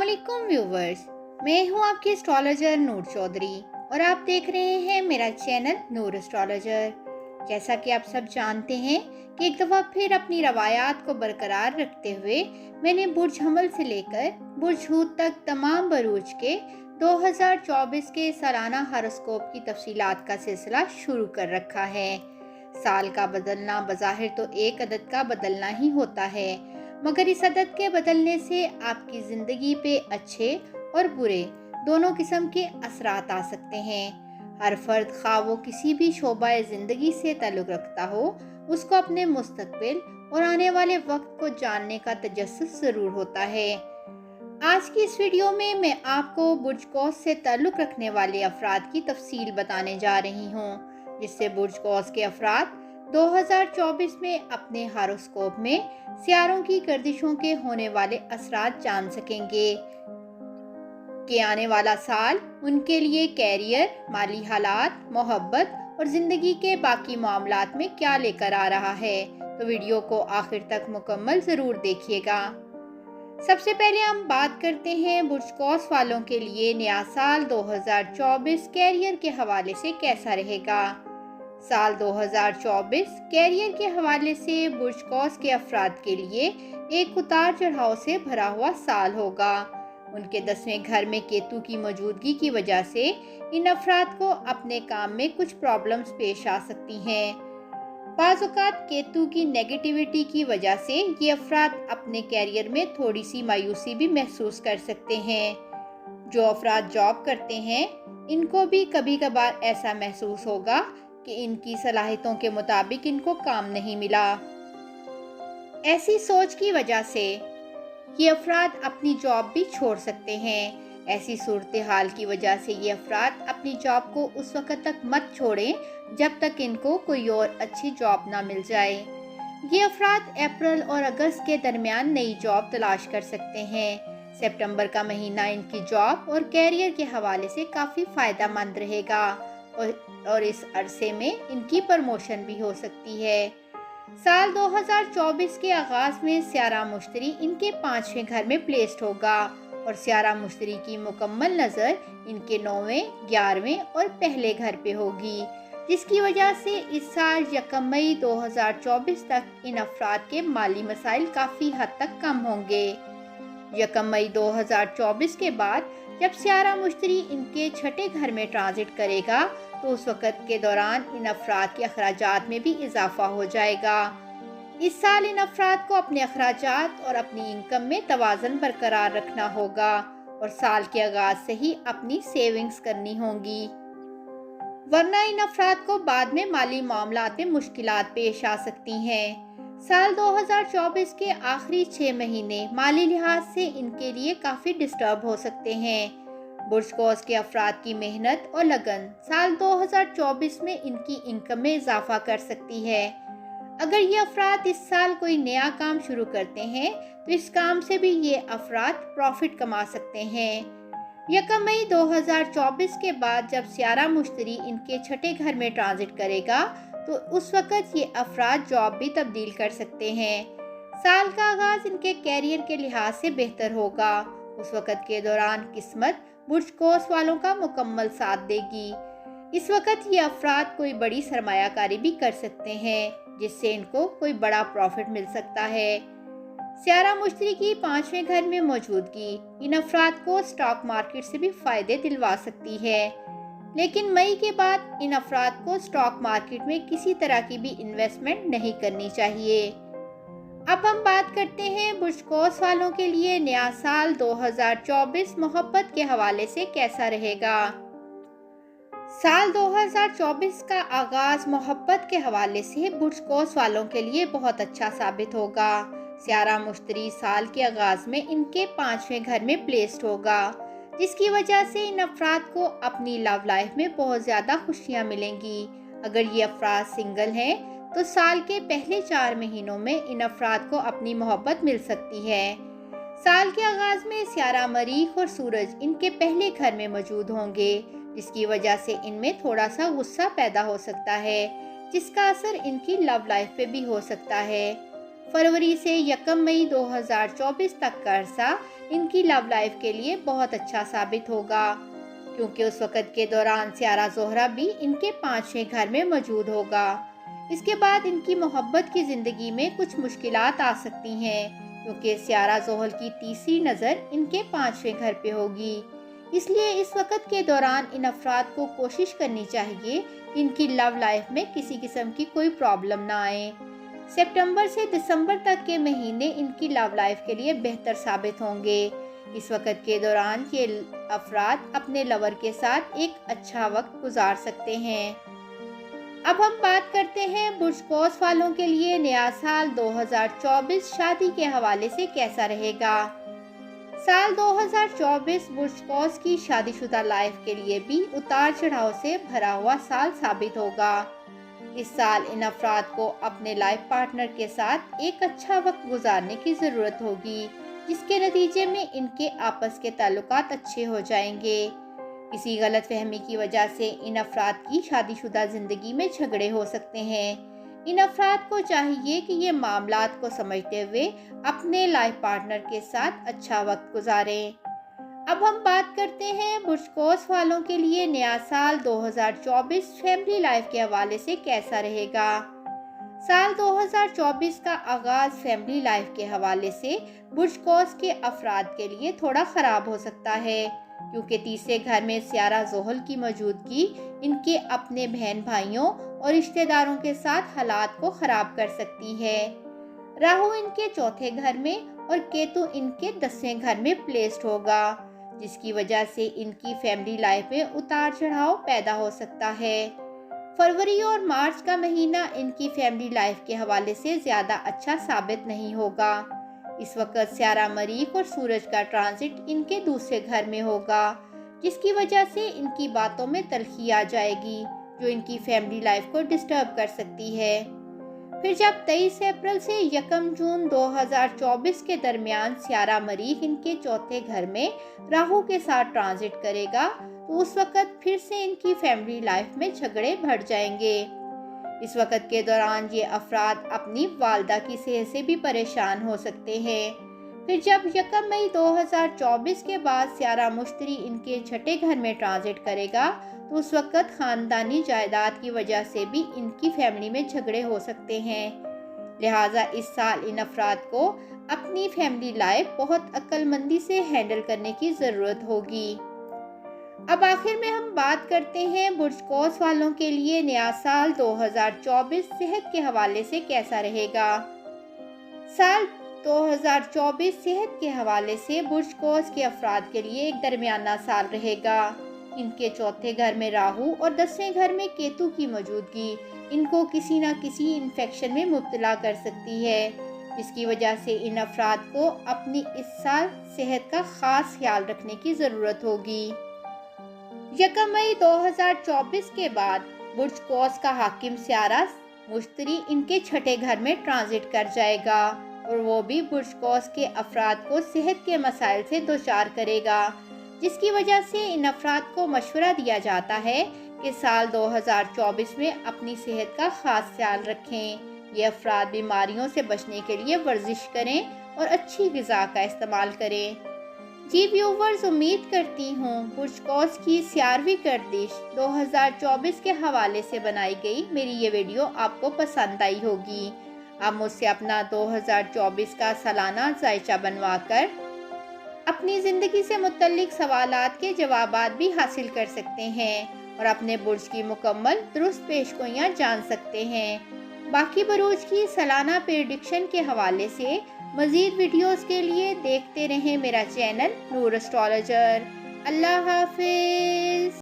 अस्सलामुअलैकुम व्यूवर्स, मैं हूं आपकी एस्ट्रोलॉजर नूर चौधरी और आप देख रहे हैं मेरा चैनल नूर एस्ट्रोलॉजर। जैसा कि आप सब जानते हैं कि एक दफ़ा फिर अपनी रवायात को बरकरार रखते हुए मैंने बुर्ज हमल से लेकर बुर्ज हूत तक तमाम बरूज के 2024 के सालाना हॉरोस्कोप की तफसीलात का सिलसिला शुरू कर रखा है। साल का बदलना बज़ाहिर तो एक अदद का बदलना ही होता है, मगर इस अदद के बदलने से आपकी ज़िंदगी पे अच्छे और बुरे दोनों किस्म के असरात आ सकते हैं। हर फर्द खा वो किसी भी शोबा ज़िंदगी से ताल्लुक़ रखता हो, उसको अपने मुस्तकबिल और आने वाले वक्त को जानने का तजस्सुस ज़रूर होता है। आज की इस वीडियो में मैं आपको बुर्ज कौस से ताल्लुक़ रखने वाले अफराद की तफसील बताने जा रही हूँ, जिससे बुर्ज कौस के अफराद 2024 में अपने हॉरोस्कोप में सियारों की गर्दिशों के होने वाले असरात जान सकेंगे कि आने वाला साल उनके लिए कैरियर, माली हालात, मोहब्बत और ज़िंदगी के बाकी मामलात में क्या लेकर आ रहा है। तो वीडियो को आखिर तक मुकम्मल ज़रूर देखिएगा। सबसे पहले हम बात करते हैं बुर्ज कौस वालों के लिए नया साल 2024 कैरियर के हवाले से कैसा रहेगा। साल 2024 कैरियर के हवाले से बुर्ज कौस के अफराद के लिए एक उतार चढ़ाव से भरा हुआ साल होगा। उनके 10वें घर में केतु की मौजूदगी की वजह से इन अफराद को अपने काम में कुछ प्रॉब्लम्स पेश आ सकती हैं। बाज़ औक़ात केतु की नेगेटिविटी की वजह से ये अफराद अपने कैरियर में थोड़ी सी मायूसी भी महसूस कर सकते हैं। जो अफराद जॉब करते हैं, इनको भी कभी कभार ऐसा महसूस होगा कि इनकी सलाहियतों के मुताबिक इनको काम नहीं मिला। ऐसी सोच की वजह से ये अफराद अपनी जॉब भी छोड़ सकते हैं। ऐसी सूरत हाल की वजह से ये अफराद अपनी जॉब को उस वक्त तक मत छोड़ें जब तक इनको कोई और अच्छी जॉब ना मिल जाए। ये अफराद अप्रैल और अगस्त के दरमियान नई जॉब तलाश कर सकते हैं। सितंबर का महीना इनकी जॉब और कैरियर के हवाले से काफ़ी फ़ायदा मंद रहेगा और इस अरसे में इनकी प्रमोशन भी हो सकती है। साल 2024 के आगाज़ में स्यारा मुश्तरी इनके 5वें घर में प्लेस्ड होगा और स्यारा मुश्तरी की मुकम्मल नज़र इनके 9वें, 11वें और पहले घर पे होगी, जिसकी वजह से इस साल 1 मई 2024 तक इन अफराद के माली मसाइल काफ़ी हद तक कम होंगे। 1 मई 2024 के बाद जब स्यारा मुश्तरी इनके 6ठे घर में ट्रांजिट करेगा तो उस वक़्त के दौरान इन अफराद के अखराजात में भी इजाफा हो जाएगा। इस साल इन अफराद को अपने अखराजात और अपनी इनकम में तवाज़न बरकरार रखना होगा और साल के आगाज़ से ही अपनी सेविंग्स करनी होंगी, वरना इन अफराद को बाद में माली मामलात में मुश्किलात पेश आ सकती हैं। साल 2024 के आखिरी 6 महीने माली लिहाज से इनके लिए काफ़ी डिस्टर्ब हो सकते हैं। बुर्ज कौस के अफराद की मेहनत और लगन साल 2024 में इनकी इनकम में इजाफा कर सकती है। अगर ये अफराद इस साल कोई नया काम शुरू करते हैं तो इस काम से भी ये अफराद प्रॉफिट कमा सकते हैं। 1 मई 2024 के बाद जब स्यारा मुश्तरी इनके 6ठे घर में ट्रांजिट करेगा तो उस वक़्त ये अफराद जॉब भी तब्दील कर सकते हैं। साल का आगाज़ इनके कैरियर के लिहाज से बेहतर होगा। उस वक़्त के दौरान किस्मत बुर्ज कौस वालों का मुकम्मल साथ देगी। इस वक़्त ये अफराद कोई बड़ी सरमायाकारी भी कर सकते हैं, जिससे इनको कोई बड़ा प्रॉफिट मिल सकता है। स्यारा मुश्तरी की 5वें घर में मौजूदगी इन अफराद को स्टॉक मार्केट से भी फ़ायदे दिलवा सकती है, लेकिन मई के बाद इन अफराद को स्टॉक मार्केट में किसी तरह की भी इन्वेस्टमेंट नहीं करनी चाहिए। अब हम बात करते हैं बुर्ज कौस वालों के लिए नया साल 2024 मोहब्बत के हवाले से कैसा रहेगा। साल 2024 का आगाज़ मोहब्बत के हवाले से बुर्ज कौस वालों के लिए बहुत अच्छा साबित होगा। स्यारा मुश्तरी साल के आगाज़ में इनके 5वें घर में प्लेस्ड होगा, जिसकी वजह से इन अफराद को अपनी लव लाइफ में बहुत ज़्यादा खुशियाँ मिलेंगी। अगर ये अफराद सिंगल हैं तो साल के पहले 4 महीनों में इन अफराद को अपनी मोहब्बत मिल सकती है। साल के आगाज़ में स्यारा मरीख और सूरज इनके पहले घर में मौजूद होंगे, जिसकी वजह से इनमें थोड़ा सा गुस्सा पैदा हो सकता है, जिसका असर इनकी लव लाइफ पे भी हो सकता है। फरवरी से 1 मई 2024 तक का अरसा ان کی لو لائف کے لیے بہت اچھا ثابت ہوگا، کیونکہ اس وقت کے دوران سیارہ زہرہ بھی ان کے 5ویں گھر میں موجود ہوگا۔ اس کے بعد ان کی محبت کی زندگی میں کچھ مشکلات آ سکتی ہیں، کیونکہ سیارہ زحل کی تیسری نظر ان کے 5ویں گھر پہ ہوگی۔ اس لیے اس وقت کے دوران ان افراد کو کوشش کرنی چاہیے کہ ان کی لو لائف میں کسی قسم کی کوئی پرابلم نہ آئے۔ سپتمبر سے دسمبر تک کے مہینے ان کی لو لائف کے لیے بہتر ثابت ہوں گے۔ اس وقت کے دوران یہ افراد اپنے لور کے ساتھ ایک اچھا وقت گزار سکتے ہیں۔ اب ہم بات کرتے ہیں برج قوس والوں کے لیے نیا سال 2024 شادی کے حوالے سے کیسا رہے گا۔ سال 2024 برج قوس کی شادی شدہ لائف کے لیے بھی اتار چڑھاؤ سے بھرا ہوا سال ثابت ہوگا۔ اس سال ان افراد کو اپنے لائف پارٹنر کے ساتھ ایک اچھا وقت گزارنے کی ضرورت ہوگی، جس کے نتیجے میں ان کے آپس کے تعلقات اچھے ہو جائیں گے۔ کسی غلط فہمی کی وجہ سے ان افراد کی شادی شدہ زندگی میں جھگڑے ہو سکتے ہیں۔ ان افراد کو چاہیے کہ یہ معاملات کو سمجھتے ہوئے اپنے لائف پارٹنر کے ساتھ اچھا وقت گزاریں۔ اب ہم بات کرتے ہیں برج قوس والوں کے لیے نیا سال 2024 فیملی لائف کے حوالے سے کیسا رہے گا۔ سال 2024 کا آغاز فیملی لائف کے حوالے سے برج قوس کے افراد کے لیے تھوڑا خراب ہو سکتا ہے، کیونکہ تیسرے گھر میں سیارہ زحل کی موجودگی ان کے اپنے بہن بھائیوں اور رشتہ داروں کے ساتھ حالات کو خراب کر سکتی ہے۔ راہو ان کے 4تھے گھر میں اور کیتو ان کے 10ویں گھر میں پلیسڈ ہوگا، جس کی وجہ سے ان کی فیملی لائف میں اتار چڑھاؤ پیدا ہو سکتا ہے۔ فروری اور مارچ کا مہینہ ان کی فیملی لائف کے حوالے سے زیادہ اچھا ثابت نہیں ہوگا۔ اس وقت سیارہ مریخ اور سورج کا ٹرانزٹ ان کے دوسرے گھر میں ہوگا، جس کی وجہ سے ان کی باتوں میں تلخی آ جائے گی، جو ان کی فیملی لائف کو ڈسٹرب کر سکتی ہے۔ پھر جب 23 اپریل سے 1 جون 2024 کے درمیان سیارہ مریخ ان کے 4تھے گھر میں راہو کے ساتھ ٹرانزٹ کرے گا، تو اس وقت پھر سے ان کی فیملی لائف میں جھگڑے بڑھ جائیں گے۔ اس وقت کے دوران یہ افراد اپنی والدہ کی صحت سے بھی پریشان ہو سکتے ہیں۔ پھر جب 1 مئی 2024 کے بعد سیارہ مشتری ان کے 6 گھر میں ٹرانزٹ کرے گا، تو اس وقت خاندانی جائیداد کی وجہ سے بھی ان کی فیملی میں جھگڑے ہو سکتے ہیں۔ لہٰذا اس سال ان افراد کو اپنی فیملی لائف بہت عقل مندی سے ہینڈل کرنے کی ضرورت ہوگی۔ اب آخر میں ہم بات کرتے ہیں برج قوس والوں کے لیے نیا سال 2024 صحت کے حوالے سے کیسا رہے گا۔ سال 2024 صحت کے حوالے سے برج قوس کے افراد کے لیے ایک درمیانہ سال رہے گا۔ ان کے 4تھے گھر میں راہو اور 10ویں گھر میں کیتو کی موجودگی ان کو کسی نہ کسی انفیکشن میں مبتلا کر سکتی ہے، جس کی وجہ سے ان افراد کو اپنی اس سال صحت کا خاص خیال رکھنے کی ضرورت ہوگی۔ 1 مئی 2024 کے بعد برج قوس کا حاکم سیارہ مشتری ان کے 6 گھر میں ٹرانزٹ کر جائے گا، اور وہ بھی برج قوس کے افراد کو صحت کے مسائل سے دوچار کرے گا، جس کی وجہ سے ان افراد کو مشورہ دیا جاتا ہے کہ سال 2024 میں اپنی صحت کا خاص خیال رکھیں۔ یہ افراد بیماریوں سے بچنے کے لیے ورزش کریں اور اچھی غذا کا استعمال کریں۔ جی ویورز، امید کرتی ہوں برج قوس کی سیاروی گردش 2024 کے حوالے سے بنائی گئی میری یہ ویڈیو آپ کو پسند آئی ہوگی۔ آپ مجھ سے اپنا 2024 کا سالانہ جائزہ بنوا کر اپنی زندگی سے متعلق سوالات کے جوابات بھی حاصل کر سکتے ہیں اور اپنے برج کی مکمل درست پیشگوئیاں جان سکتے ہیں۔ باقی بروج کی سالانہ پریڈکشن کے حوالے سے مزید ویڈیوز کے لیے دیکھتے رہیں میرا چینل نور اسٹرالوجر۔ اللہ حافظ۔